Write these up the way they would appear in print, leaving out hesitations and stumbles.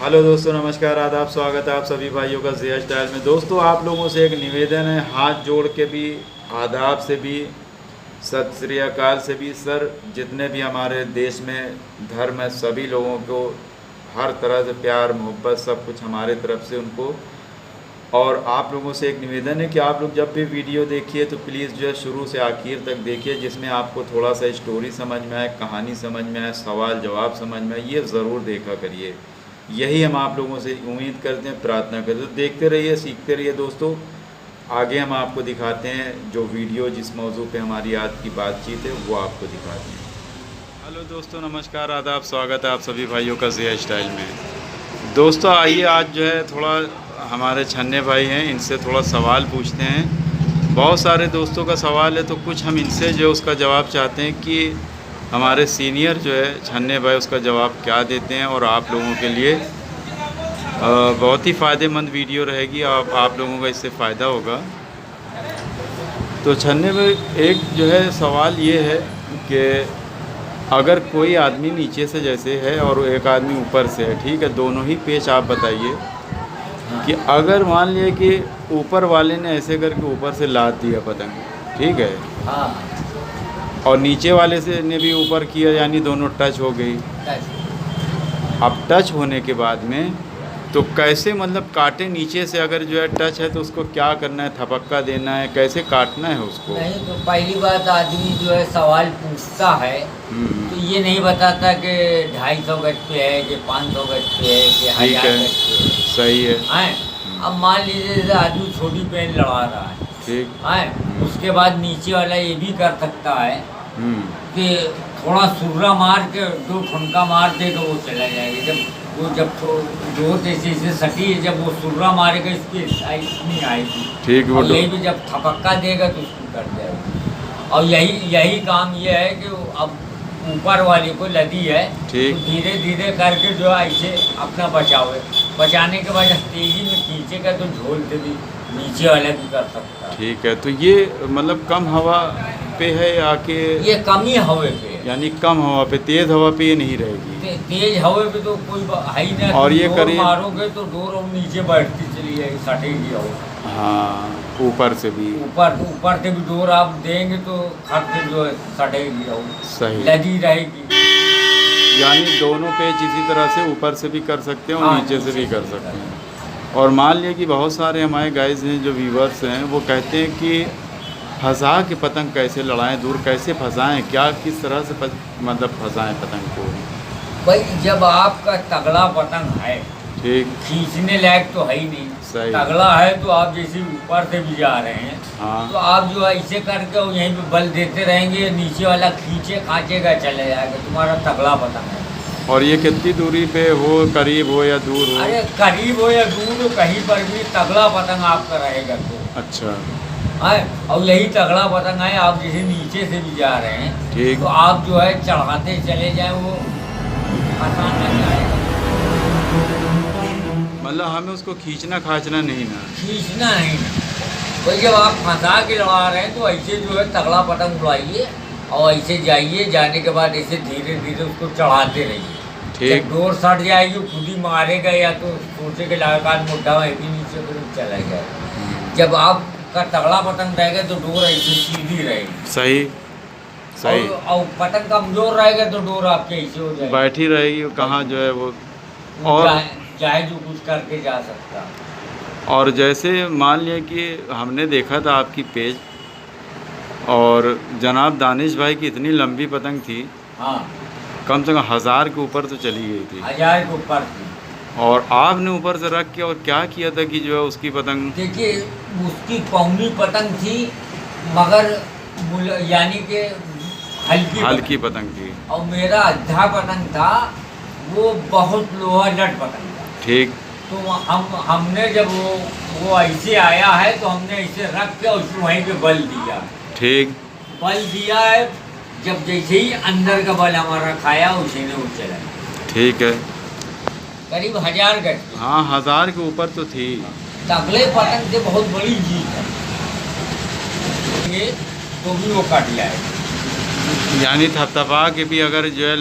Hello दोस्तों, नमस्कार, आदाब, स्वागत है आप सभी भाइयों का ज़िया स्टाइल में। दोस्तों, आप लोगों से एक निवेदन है, हाथ जोड़ के भी, आदाब से भी, सत श्री अकाल से भी। सर, जितने भी हमारे देश में धर्म है, सभी लोगों को हर तरह से प्यार मोहब्बत सब कुछ हमारे तरफ से उनको। और आप लोगों से एक निवेदन है कि आप लोग जब भी वीडियो देखिए तो प्लीज़ जो है शुरू से आखिर तक देखिए, जिसमें आपको थोड़ा सा स्टोरी समझ में आए, कहानी समझ में आए, सवाल जवाब समझ में आए, ये ज़रूर देखा करिए। यही हम आप लोगों से उम्मीद करते हैं, प्रार्थना करते हैं। तो देखते रहिए, सीखते रहिए दोस्तों। आगे हम आपको दिखाते हैं जो वीडियो जिस मौजू पे हमारी आज की बातचीत है वो आपको दिखाते हैं। हेलो दोस्तों, नमस्कार, आदाब, स्वागत है आप सभी भाइयों का ज़िया स्टाइल में। दोस्तों आइए, आज जो है थोड़ा हमारे छन्ने भाई हैं, इनसे थोड़ा सवाल पूछते हैं। बहुत सारे दोस्तों का सवाल है तो कुछ हम इनसे जो उसका जवाब चाहते हैं कि हमारे सीनियर जो है छन्ने भाई उसका जवाब क्या देते हैं। और आप लोगों के लिए बहुत ही फ़ायदेमंद वीडियो रहेगी, आप लोगों का इससे फ़ायदा होगा। तो छन्ने भाई, एक जो है सवाल ये है कि अगर कोई आदमी नीचे से जैसे है और एक आदमी ऊपर से है, ठीक है, दोनों ही पेच आप बताइए कि अगर मान लिए कि ऊपर वाले ने ऐसे करके ऊपर से लाद दिया पतंग, ठीक है, हाँ, और नीचे वाले से ने भी ऊपर किया, यानी दोनों टच हो गई। अब टच होने के बाद में तो कैसे, मतलब काटे नीचे से, अगर जो है टच है तो उसको क्या करना है, थपक्का देना है, कैसे काटना है उसको? नहीं तो पहली बात, आदमी जो है सवाल पूछता है तो ये नहीं बताता कि 250 गज पे है कि 500 गज पे है कि 1000 गज पे है। सही है। हैं? अब मान लीजिए जैसे आदमी छोटी पेन लड़ा रहा है, ठीक। हैं? उसके बाद नीचे वाला ये भी कर सकता है हम्म। कि थोड़ा सुर्रा मार के 2 ठुनका मार दे तो वो चला जाएगा। जब दो जैसे सटी, जब वो सुर्रा मारेगा इसकी इतनी आएगी, ठीक। वो और यही भी जब थपक्का देगा तो उसको कर जाएगा। और यही काम ये है कि अब ऊपर वाले को लदी है, ठीक। तो धीरे धीरे करके जो है ऐसे अपना बचावे, बचाने के बाद तेजी में खींचेगा तो झोल से भी नीचे वाला भी कर सकता है। ठीक है, तो ये मतलब कम हवा पे है या कि ये कम ही हवा पे है, यानी कम हवा पे, तेज़ हवा पे ये नहीं रहेगी? तेज हवा पे तो कोई है ही नहीं। और ये डोर करीब मारोगे तो डोर और नीचे बैठती चली जाएगी, सटेगी हवा। हाँ, ऊपर से भी। ऊपर से भी डोर आप देंगे तो खट से जो है सटेगी हवा, सही। लगी रहेगी। यानी दोनों पेच इसी तरह से ऊपर से भी कर सकते हैं और हाँ, नीचे से भी कर सकते हैं। और मान लिया कि बहुत सारे हमारे गाइस हैं जो व्यूवर्स हैं, वो कहते हैं कि फंसा के पतंग कैसे लड़ाएं, दूर कैसे फंसाएं, क्या किस तरह से मतलब फंसाएं पतंग को? भाई जब आपका तगड़ा पतंग है, ठीक। खींचने लायक तो है ही नहीं, सही। तगड़ा है तो आप जैसे ऊपर से भी जा रहे हैं, हाँ। तो आप जो है ऐसे करके और यहीं पे बल देते रहेंगे, नीचे वाला खींचे खांचेगा चले जाएगा, तुम्हारा तगड़ा पतंग है। और ये कितनी दूरी पे हो, करीब हो या दूर हो? अरे करीब हो या दूर हो, कहीं पर भी तगड़ा पतंग आपका रहेगा तो। अच्छा। है, और यही तगड़ा पतंग है, आप जैसे नीचे से भी जा रहे हैं, ठीक। तो आप जो है चढ़ाते चले जाए, वो फंसा ना जाएगा। मतलब हमें उसको खींचना खाचना नहीं ना? खींचना नहीं ना भाई, जब आप फंसा के लड़ा रहे हैं तो ऐसे जो है तगड़ा पतंग उड़ाइए और ऐसे जाइए, जाने के बाद ऐसे धीरे धीरे उसको चढ़ाते रहिए। ठीक। जब डोर सट जाएगी खुद ही मारेगा, या तो सोचे के लगातार मुड्ढा में भी नीचे तो चला जाएगा। जब आपका तगड़ा पतंग रहेगा तो डोर ऐसे सीधी रहेगी। सही। सही। और पतंग कमजोर रहेगा तो डोर आपके ऐसे हो जाएगी, बैठी रहेगी, कहाँ जो है वो। और चाहे जो कुछ करके जा सकता। और जैसे मान लिया कि हमने देखा था आपकी पेज, और जनाब दानिश भाई की इतनी लंबी पतंग थी, हाँ, कम से कम 1000 के ऊपर तो चली गई थी। 1000 के ऊपर थी। और आपने ऊपर से रख के और क्या किया था कि जो है उसकी पतंग, देखिए उसकी पौनी पतंग थी, मगर यानी कि हल्की पतंग थी। और मेरा अद्धा पतंग था, वो बहुत लोहा लट पतंग था। ठीक। तो हमने जब वो ऐसे आया है तो हमने ऐसे रख के उसको वहीं पे बल दिया। ठीक। बल दिया है, जब जैसे ही अंदर का बल हमारा खाया उसी ने वो चला। ठीक है। करीब 1000 गज। हाँ, 1000 के ऊपर तो थी। तगड़े पतंग से बहुत बड़ी जीत है, ये तो भी वो कट जाएगा। यानी थपथपा के भी अगर जो है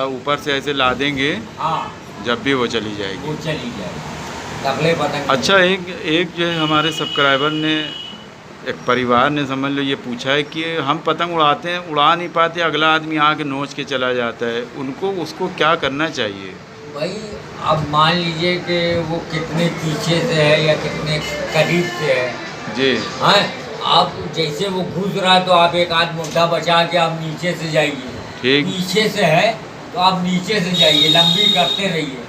ऊपर से ऐसे ला देंगे हाँ, जब भी वो चली जाएगी। वो चली जाएगी, तगड़े पतंग। अच्छा, एक जो है हमारे सब्सक्राइबर ने, एक परिवार ने समझ लो ये पूछा है कि हम पतंग उड़ाते हैं, उड़ा नहीं पाते, अगला आदमी आके नोच के चला जाता है, उनको उसको क्या करना चाहिए? भाई अब मान लीजिए कि वो कितने पीछे से है या कितने करीब से है जी। हाँ, आप जैसे वो घुस रहा है तो आप एक आध मुद्दा बचा के आप नीचे से जाइए। ठीक। पीछे से है तो आप नीचे से जाइए, लंबी करते रहिए,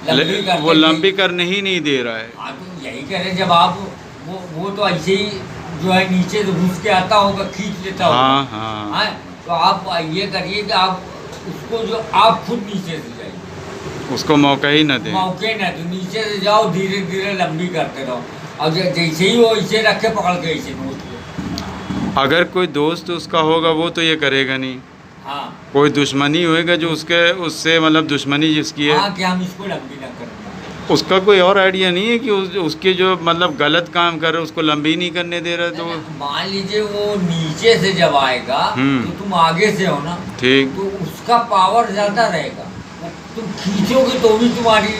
लंबी करते वो लंबी करने ही नहीं दे रहा है। आप यही करें, जब आप वो तो ऐसे ही जो है नीचे से घुस के आता होगा, खींच लेता होगा। हाँ हाँ। हाँ, तो आप ये करिए कि आप उसको जो आप खुद नीचे से जाइए, उसको मौका ही न दें। मौके ना तो नीचे से जाओ, धीरे धीरे लंबी करते रहो, और जैसे ही वो इसे रखे पकड़ के इसे नोच लो। अगर कोई दोस्त उसका होगा वो तो ये करेगा नहीं। हाँ, कोई दुश्मनी होएगा जो उससे मतलब दुश्मनी जिसकी है, हाँ कि हम इसको लंबी ना करें। उसका कोई और आइडिया नहीं है कि उसके जो मतलब गलत काम कर रहे उसको लंबी नहीं करने दे रहा, तो मान लीजिए वो नीचे से जब आएगा तो तुम आगे से हो ना, ठीक, तो उसका पावर ज्यादा रहेगा, तुम खींचोगे तो भी तुम्हारी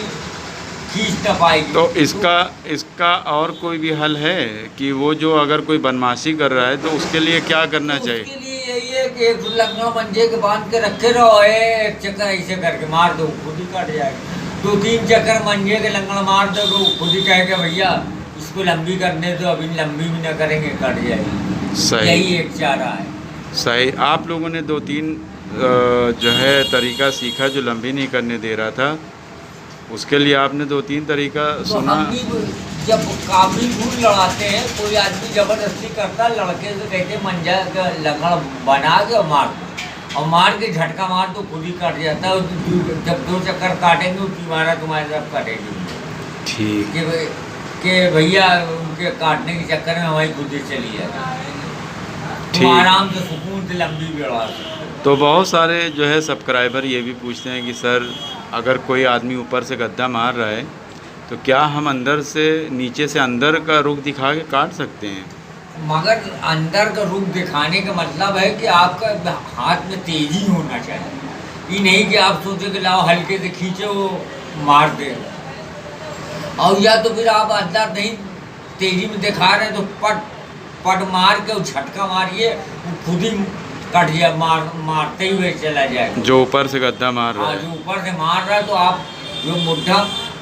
खींच ना पाएगी। तो इसका और कोई भी हल है कि वो जो अगर कोई बदमाशी कर रहा है तो उसके लिए क्या करना तो चाहिए? उसके लिए यही है कि एक लंगा मंजे के बांध के रखे रहो, एक चक्कर ऐसे करके मार दो, खुद ही कट जाएगा। 2-3 चक्कर मंजे के लंगड़ मार दो तो खुद ही कहेगा भैया इसको लंबी करने दो, अभी लंबी भी ना करेंगे, कट जाएगी। सही, यही एक चारा है। सही। आप लोगों ने 2-3 जो है तरीका सीखा जो लंबी नहीं करने दे रहा था, उसके लिए आपने 2-3 तरीका तो सुना। हम भी जब काफी दूर लड़ाते हैं, कोई आदमी जबरदस्ती करता है, लड़के से कहते मंजा का लंगड़ बना के और मार दो, और मार के झटका मार तो खुद ही कट जाता है। जब 2 चक्कर काटेंगे उसकी मारा तुम्हारे तरफ कटेगी। ठीक कि भैया उनके काटने के चक्कर में हमारी खुद ही चली जाती, तुम ठीक। आराम से सुकून से लंबी भी उड़ा सकते हो। तो बहुत सारे जो है सब्सक्राइबर ये भी पूछते हैं कि सर अगर कोई आदमी ऊपर से गद्दा मार रहा है तो क्या हम अंदर से, नीचे से अंदर का रुख दिखा के काट सकते हैं? मगर अंदर का रुख दिखाने का मतलब है कि आपका हाथ में तेजी होना चाहिए, ये नहीं कि आप सोचे कि लाओ हल्के से खींचे वो मार दे, और या तो फिर आप अंदर नहीं तेजी में दिखा रहे हैं तो पट मार के झटका मारिए, वो खुद ही कट जाए, मारते हुए चला जाएगा जो ऊपर से गद्दा मार रहा हाँ, है। जो ऊपर से मार रहा है। तो आप जो मुद्दा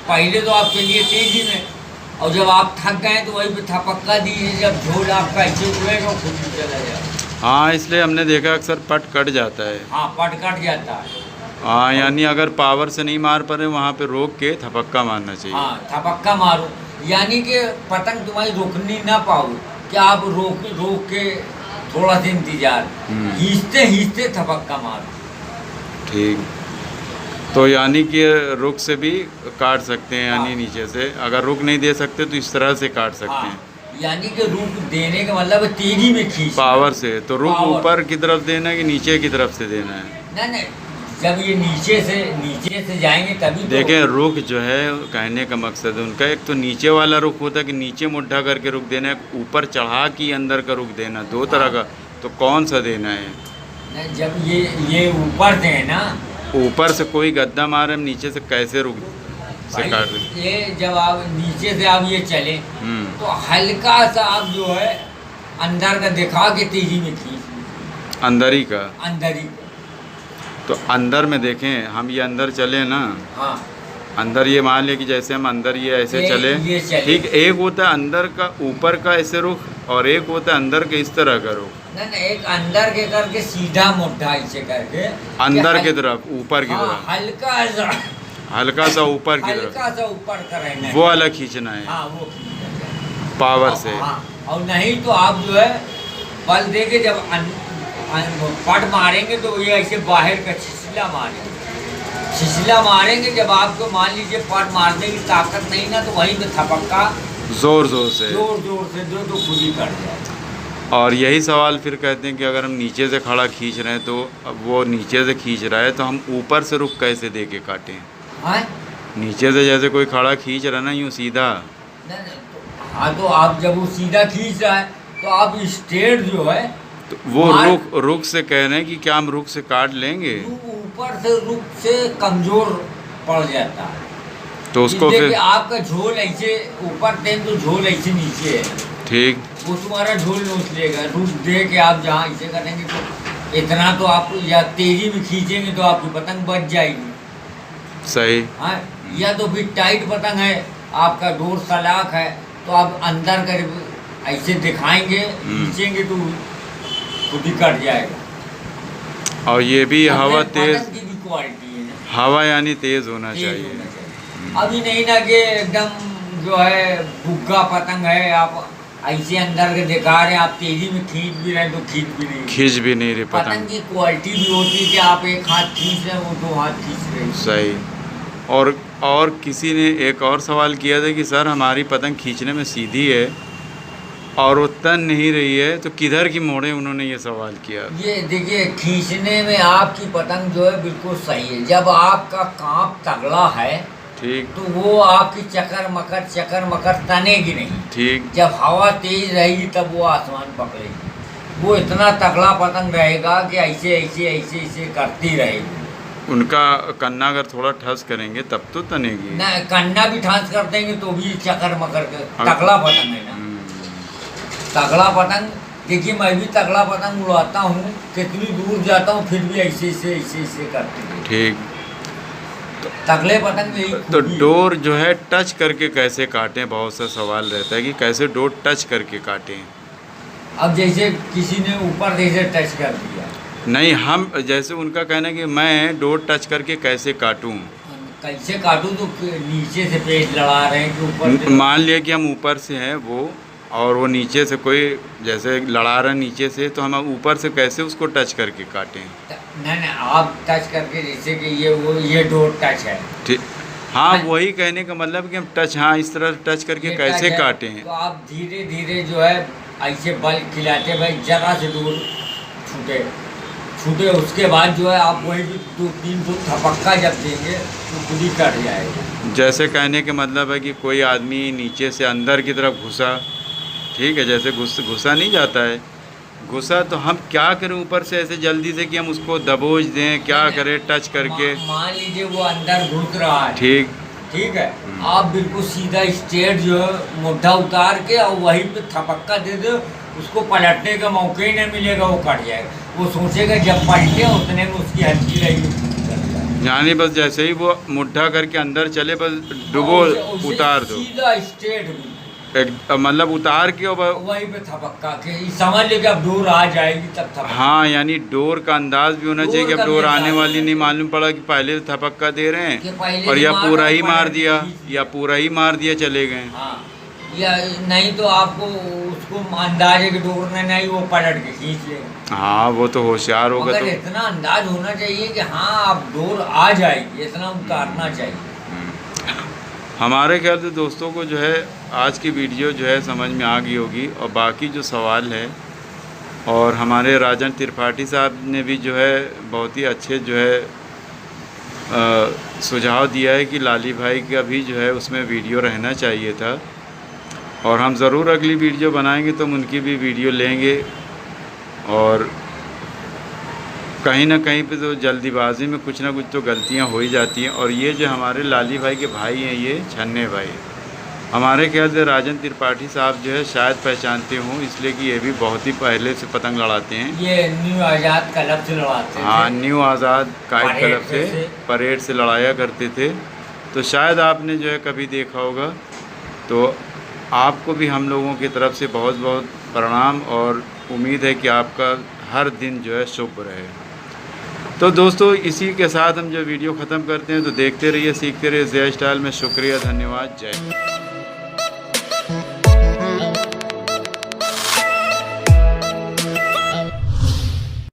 पहले तो आप चलिए तेजी में, और जब आप थक गए तो वही पे थपक्का दीजिए, जब झोल आपका ऐसे उड़ेगा खुद ही चला जाएगा। हाँ, इसलिए हमने देखा अक्सर पट कट जाता है। हाँ, पट कट जाता है। हाँ, यानी अगर पावर से नहीं मार पा रहे वहाँ पे रोक के थपक्का मारना चाहिए। हाँ, थपक्का मारो, यानी कि पतंग तुम्हारी रोकनी ना पाओ, कि आप रोक के थोड़ा सा इंतजार, खींचते खींचते थपक्का मारो। ठीक, तो यानी कि रुख से भी काट सकते हैं, यानी हाँ। नीचे से अगर रुख नहीं दे सकते तो इस तरह से काट सकते हाँ, हैं। यानी कि रुख देने का मतलब है तेजी में खींच पावर से। तो रुख पावर। ऊपर की तरफ देना है कि नीचे की तरफ से देना है? नहीं, जब ये नीचे से जाएंगे तभी तो। देखें, रुख जो है कहने का मकसद है उनका, एक तो नीचे वाला रुख होता है कि नीचे मुड्ढा करके रुख देना है, ऊपर चढ़ा के अंदर का रुख देना, 2 तरह का। तो कौन सा देना है? नहीं, जब ये ऊपर से है ना, ऊपर से कोई गद्दा मारे, हम नीचे से कैसे रुख से भाई, काट दें? ये जब आप नीचे से आप ये चले तो हल्का सा आप जो है अंदर का दिखा के तेजी में खींच, अंदर ही का। अंदर ही। तो अंदर में देखें, हम ये अंदर चले ना, हाँ, अंदर ये मान ले कि जैसे हम अंदर ये ऐसे ये चले, चले। ठीक। एक होता है अंदर का ऊपर का ऐसे रुख, और एक होता है अंदर के इस तरह का रुख। नहीं, एक अंदर के करके सीधा मुट्ठा ऐसे करके अंदर की तरफ, ऊपर की हाँ, तरफ, हल्का सा ऊपर की तरफ, हल्का सा ऊपर का रहना है। वो अलग खींचना है हाँ, वो खींचना है। पावर से। हाँ, और नहीं तो आप जो है बल दे के जब पट मारेंगे तो ये ऐसे बाहर का छिछला मारेंगे। जब आपको मान लीजिए पट मारने की ताकत नहीं ना, तो वहीं पे थपक्का जोर जोर से दो तो खुद ही कट जाए। और यही सवाल फिर कहते हैं कि अगर हम नीचे से खड़ा खींच रहे हैं तो अब वो नीचे से खींच रहा है तो हम ऊपर से रुख कैसे दे के काटें? हाँ, नीचे से जैसे कोई खड़ा खींच रहा है ना, यूँ सीधा। हाँ, तो आप जब वो सीधा खींच रहा है तो आप स्ट्रेट जो है तो वो रुख से कह रहे हैं कि क्या हम रुख से काट लेंगे? ऊपर से रुख से कमजोर पड़ जाता है। तो उसको देखिए फिर आपका झोल ऐसे ऊपर टेन तो झोल ऐसे नीचे है, ठीक वो तुम्हारा झोल नोच लेगा। रुक दे के आप जहाँ ऐसे करेंगे तो इतना तो आप या तेजी में खींचेंगे तो आपकी पतंग बच जाएगी। सही। हाँ, या तो फिर टाइट पतंग है, आपका डोर सलाख है, तो आप अंदर कर ऐसे दिखाएंगे खींचेंगे तो खुद ही कट जाएगा। और ये भी हवा अपने तेज, पतंग की भी क्वालिटी है ना, हवा यानी तेज होना तेज चाहिए। होना चाहिए। अभी नहीं ना कि एकदम जो है बुग्गा पतंग है, आप ऐसे अंदर के दिखा रहे हैं, आप तेजी में खींच भी रहे हैं तो खींच भी नहीं। खींच भी नहीं रही पतंग पतंग। की क्वालिटी भी होती है कि आप एक हाथ खींच रहे हैं, वो दो हाथ खींच रहे हैं। सही। और किसी ने एक और सवाल किया था कि सर हमारी पतंग खींचने में सीधी है और वो तन नहीं रही है, तो किधर की मोड़े, उन्होंने ये सवाल किया। ये देखिए खींचने में आपकी पतंग जो है बिल्कुल सही है। जब आपका कांप तगड़ा है ठीक तो वो आपकी चक्कर मकर तनेगी नहीं। ठीक। जब हवा तेज रहेगी तब वो आसमान पकड़ेगी। वो इतना तगड़ा पतंग रहेगा कि ऐसे ऐसे ऐसे ऐसे करती रहेगी। उनका कन्ना अगर थोड़ा ठस करेंगे तब तो तनेगी। ना कन्ना भी ठांस कर देंगे तो भी चक्कर मकर के तगड़ा पतंग है ना। तगड़ा पतंग देखिए, मैं भी तगड़ा पतंग उड़ाता हूँ, कितनी दूर जाता हूँ फिर भी ऐसे ऐसे करती है। ठीक। तगड़े पतंग यही तो खूबी है। डोर जो है टच करके कैसे काटें, बहुत सा सवाल रहता है कि कैसे डोर टच करके काटें। अब जैसे किसी ने ऊपर जैसे टच कर दिया, नहीं, हम जैसे उनका कहना है कि मैं डोर टच करके कैसे काटूं। कैसे काटूं तो नीचे से पेज लड़ा रहे हैं कि ऊपर से। मान लिया कि हम ऊपर से हैं वो, और वो नीचे से कोई जैसे लड़ा रहा है नीचे से, तो हम ऊपर से कैसे उसको टच करके काटें। नहीं, आप टच करके जैसे कि ये डोर टच है। ठीक। हाँ, वही कहने का मतलब कि हम टच, हाँ इस तरह टच करके ये कैसे टच है, काटें। तो आप धीरे धीरे जो है ऐसे बल खिलाते भाई, जरा से दूर छूटे उसके बाद जो है आप वही 2-3 फुट थपक्का जब देंगे तो खुद ही कट जाएगा। जैसे कहने के मतलब है कि कोई आदमी नीचे से अंदर की तरफ घुसा, ठीक है, जैसे घुसा नहीं जाता है, घुसा तो हम क्या करें ऊपर से ऐसे जल्दी से कि हम उसको दबोच दें, क्या करें टच करके। मान लीजिए वो अंदर घुस रहा है, ठीक है, आप बिल्कुल सीधा स्ट्रेट जो है मुड्ढा उतार के और वहीं पे थपक्का दे दो, उसको पलटने का मौका ही नहीं मिलेगा, वो कट जाएगा। वो सोचेगा जब पलटे उतने में उसकी हल्की रहेगी। यानी बस जैसे ही वो मुड्ढा करके अंदर चले, बस डुबो, उतार दो सीधा स्ट्रेट मतलब उतार के, और वहीं पे थपक्का के समझ ले कि अब डोर आ जाएगी तब थपक्का। हाँ, यानी डोर का अंदाज भी होना चाहिए कि अब डोर आने वाली, नहीं मालूम पड़ा कि पहले थपक्का दे रहे हैं और या पूरा ही मार दिया, या पूरा ही मार दिया चले गए। हाँ, या नहीं तो आपको उसको अंदाज है कि डोर ने नहीं, वो पलट के खींच लेगा। हाँ, वो तो होशियार होगा। मगर तो इतना अंदाज होना चाहिए कि हाँ अब डोर आ जाएगी, इतना उतारना चाहिए। हमारे ख्याल से दोस्तों को जो है आज की वीडियो जो है समझ में आ गई होगी, और बाकी जो सवाल है, और हमारे राजन त्रिपाठी साहब ने भी जो है बहुत ही अच्छे जो है सुझाव दिया है कि लाली भाई का भी जो है उसमें वीडियो रहना चाहिए था, और हम ज़रूर अगली वीडियो बनाएंगे तो हम उनकी भी वीडियो लेंगे। और कहीं ना कहीं पे तो जल्दीबाजी में कुछ ना कुछ तो गलतियां हो ही जाती हैं। और ये जो हमारे लाली भाई के भाई हैं, ये छन्ने भाई, हमारे ख्याल से राजन त्रिपाठी साहब जो है शायद पहचानते हों, इसलिए कि ये भी बहुत ही पहले से पतंग लड़ाते हैं। ये न्यू आज़ाद क्लब से लड़ाते थे। हाँ, न्यू आज़ाद काइट क्लब से परेड से लड़ाया करते थे, तो शायद आपने जो है कभी देखा होगा। तो आपको भी हम लोगों की तरफ से बहुत बहुत प्रणाम, और उम्मीद है कि आपका हर दिन जो है शुभ रहे। तो दोस्तों इसी के साथ हम जो वीडियो ख़त्म करते हैं, तो देखते रहिए, सीखते रहिए ज़िया स्टाइल में। शुक्रिया, धन्यवाद, जय हिंद।